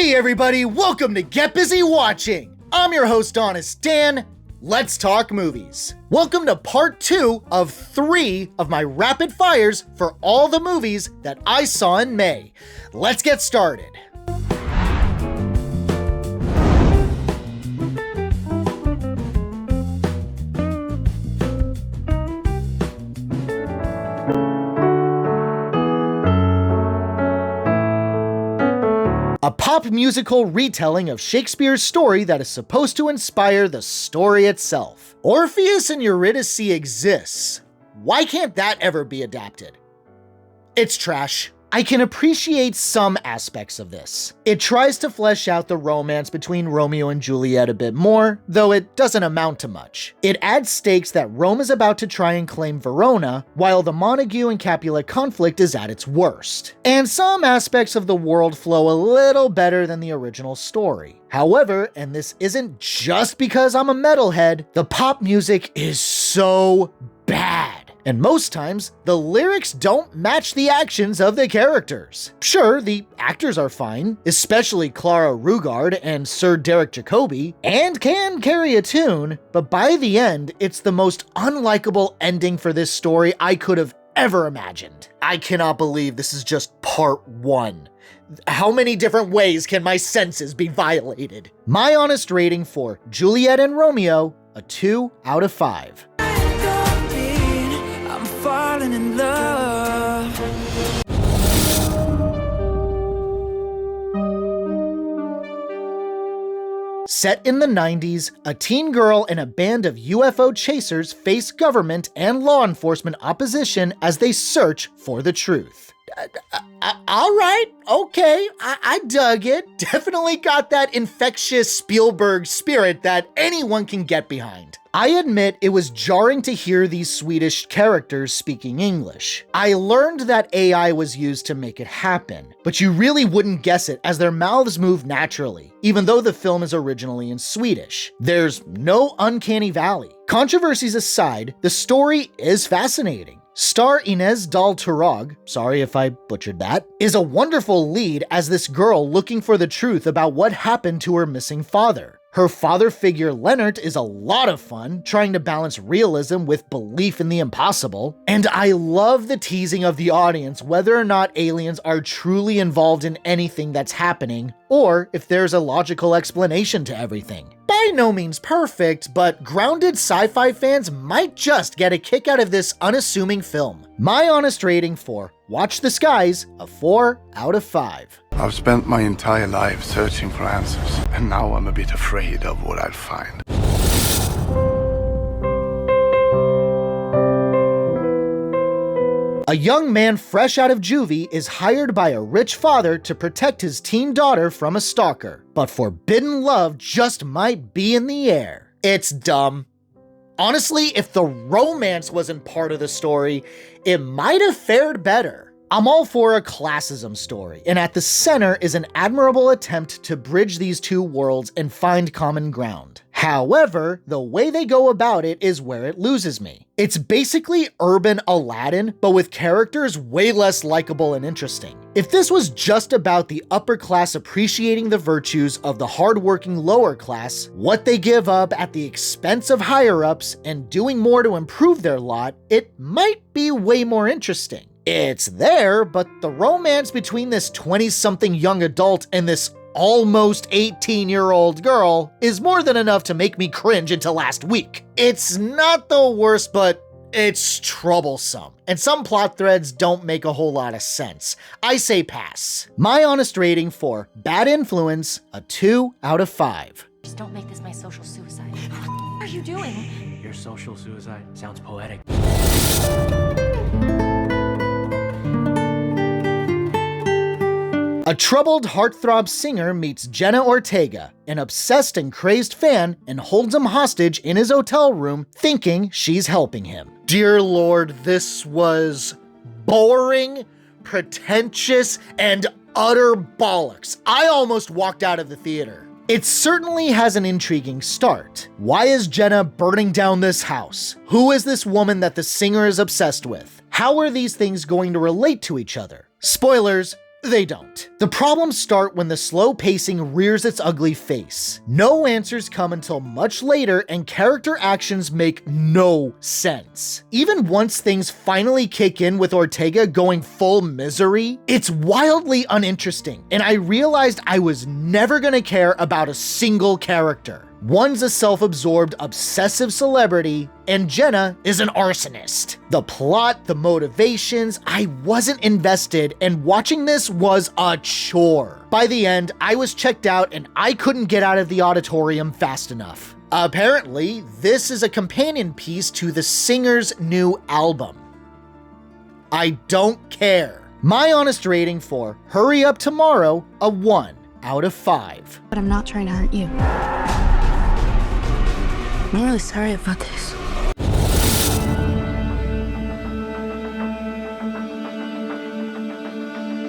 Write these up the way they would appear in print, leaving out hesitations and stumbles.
Hey everybody, welcome to Get Busy Watching! I'm your host Honest Dan. Let's talk movies. Welcome to part 2 of 3 of my rapid fires for all the movies that I saw in May. Let's get started. A pop musical retelling of Shakespeare's story that is supposed to inspire the story itself. Orpheus and Eurydice exists. Why can't that ever be adapted? It's trash. I can appreciate some aspects of this. It tries to flesh out the romance between Romeo and Juliet a bit more, though it doesn't amount to much. It adds stakes that Rome is about to try and claim Verona, while the Montague and Capulet conflict is at its worst. And some aspects of the world flow a little better than the original story. However, and this isn't just because I'm a metalhead, the pop music is so bad. And most times, the lyrics don't match the actions of the characters. Sure, the actors are fine, especially Clara Rugard and Sir Derek Jacobi, and can carry a tune, but by the end, it's the most unlikable ending for this story I could have ever imagined. I cannot believe this is just part 1. How many different ways can my senses be violated? My honest rating for Juliet and Romeo, a 2 out of 5. Falling in love. Set in the 90s, a teen girl and a band of UFO chasers face government and law enforcement opposition as they search for the truth. Alright, okay, I dug it. Definitely got that infectious Spielberg spirit that anyone can get behind. I admit it was jarring to hear these Swedish characters speaking English. I learned that AI was used to make it happen, but you really wouldn't guess it as their mouths move naturally, even though the film is originally in Swedish. There's no uncanny valley. Controversies aside, the story is fascinating. Star Inez Dahl Turog, sorry if I butchered that, is a wonderful lead as this girl looking for the truth about what happened to her missing father. Her father figure Leonard is a lot of fun, trying to balance realism with belief in the impossible. And I love the teasing of the audience whether or not aliens are truly involved in anything that's happening, or if there's a logical explanation to everything. By no means perfect, but grounded sci-fi fans might just get a kick out of this unassuming film. My honest rating for Watch the Skies, a 4 out of 5. I've spent my entire life searching for answers, and now I'm a bit afraid of what I'll find. A young man fresh out of juvie is hired by a rich father to protect his teen daughter from a stalker, but forbidden love just might be in the air. It's dumb. Honestly, if the romance wasn't part of the story, it might have fared better. I'm all for a classism story, and at the center is an admirable attempt to bridge these two worlds and find common ground. However, the way they go about it is where it loses me. It's basically urban Aladdin, but with characters way less likable and interesting. If this was just about the upper class appreciating the virtues of the hardworking lower class, what they give up at the expense of higher-ups, and doing more to improve their lot, it might be way more interesting. It's there, but the romance between this 20-something young adult and this almost 18-year-old girl is more than enough to make me cringe until last week. It's not the worst, but it's troublesome, and some plot threads don't make a whole lot of sense. I say pass. My honest rating for Bad Influence, a 2 out of 5. Just don't make this my social suicide. What are you doing? Your social suicide sounds poetic. A troubled heartthrob singer meets Jenna Ortega, an obsessed and crazed fan, and holds him hostage in his hotel room, thinking she's helping him. Dear Lord, this was boring, pretentious, and utter bollocks. I almost walked out of the theater. It certainly has an intriguing start. Why is Jenna burning down this house? Who is this woman that the singer is obsessed with? How are these things going to relate to each other? Spoilers, they don't. The problems start when the slow pacing rears its ugly face. No answers come until much later, and character actions make no sense. Even once things finally kick in with Ortega going full misery, it's wildly uninteresting, and I realized I was never gonna care about a single character. One's a self-absorbed, obsessive celebrity, and Jenna is an arsonist. The plot, the motivations, I wasn't invested, and watching this was a chore. By the end, I was checked out and I couldn't get out of the auditorium fast enough. Apparently, this is a companion piece to the singer's new album. I don't care. My honest rating for Hurry Up Tomorrow, a 1 out of 5. But I'm not trying to hurt you. I'm really sorry about this.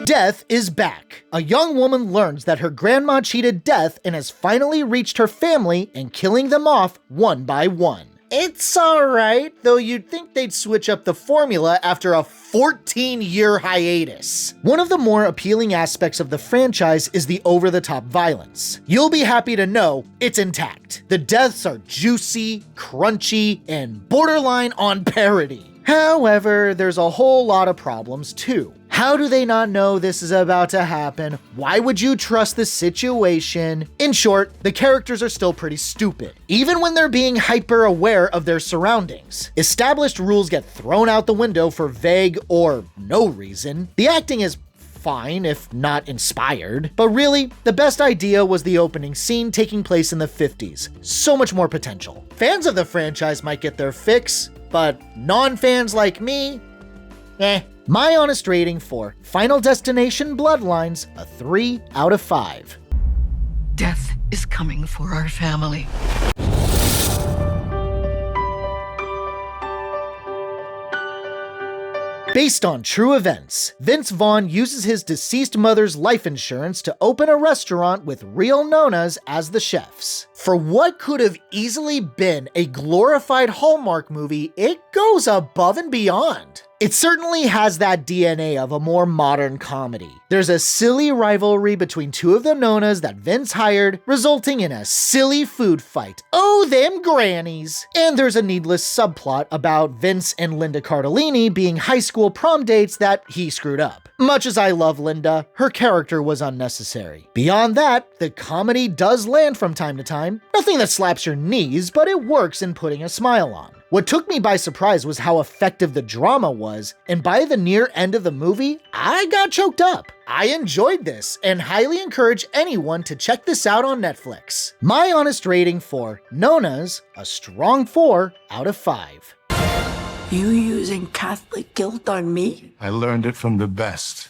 Death is back. A young woman learns that her grandma cheated death and has finally reached her family and killing them off one by one. It's alright, though you'd think they'd switch up the formula after a 14-year hiatus. One of the more appealing aspects of the franchise is the over-the-top violence. You'll be happy to know it's intact. The deaths are juicy, crunchy, and borderline on parody. However, there's a whole lot of problems too. How do they not know this is about to happen? Why would you trust the situation? In short, the characters are still pretty stupid, even when they're being hyper aware of their surroundings. Established rules get thrown out the window for vague or no reason. The acting is fine, if not inspired. But really, the best idea was the opening scene taking place in the 50s. So much more potential. Fans of the franchise might get their fix, but non-fans like me, eh. My honest rating for Final Destination Bloodlines, a 3 out of 5. Death is coming for our family. Based on true events, Vince Vaughn uses his deceased mother's life insurance to open a restaurant with real Nonnas as the chefs. For what could have easily been a glorified Hallmark movie, it goes above and beyond. It certainly has that DNA of a more modern comedy. There's a silly rivalry between two of the Nonnas that Vince hired, resulting in a silly food fight. Oh, them grannies! And there's a needless subplot about Vince and Linda Cardellini being high school prom dates that he screwed up. Much as I love Linda, her character was unnecessary. Beyond that, the comedy does land from time to time. Nothing that slaps your knees, but it works in putting a smile on. What took me by surprise was how effective the drama was, and by the near end of the movie, I got choked up. I enjoyed this and highly encourage anyone to check this out on Netflix. My honest rating for Nonnas, a strong 4 out of 5. You using Catholic guilt on me? I learned it from the best.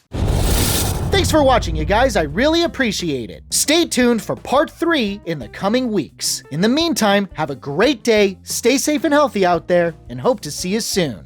Thanks for watching, you guys. I really appreciate it. Stay tuned for part 3 in the coming weeks. In the meantime, have a great day, stay safe and healthy out there, and hope to see you soon.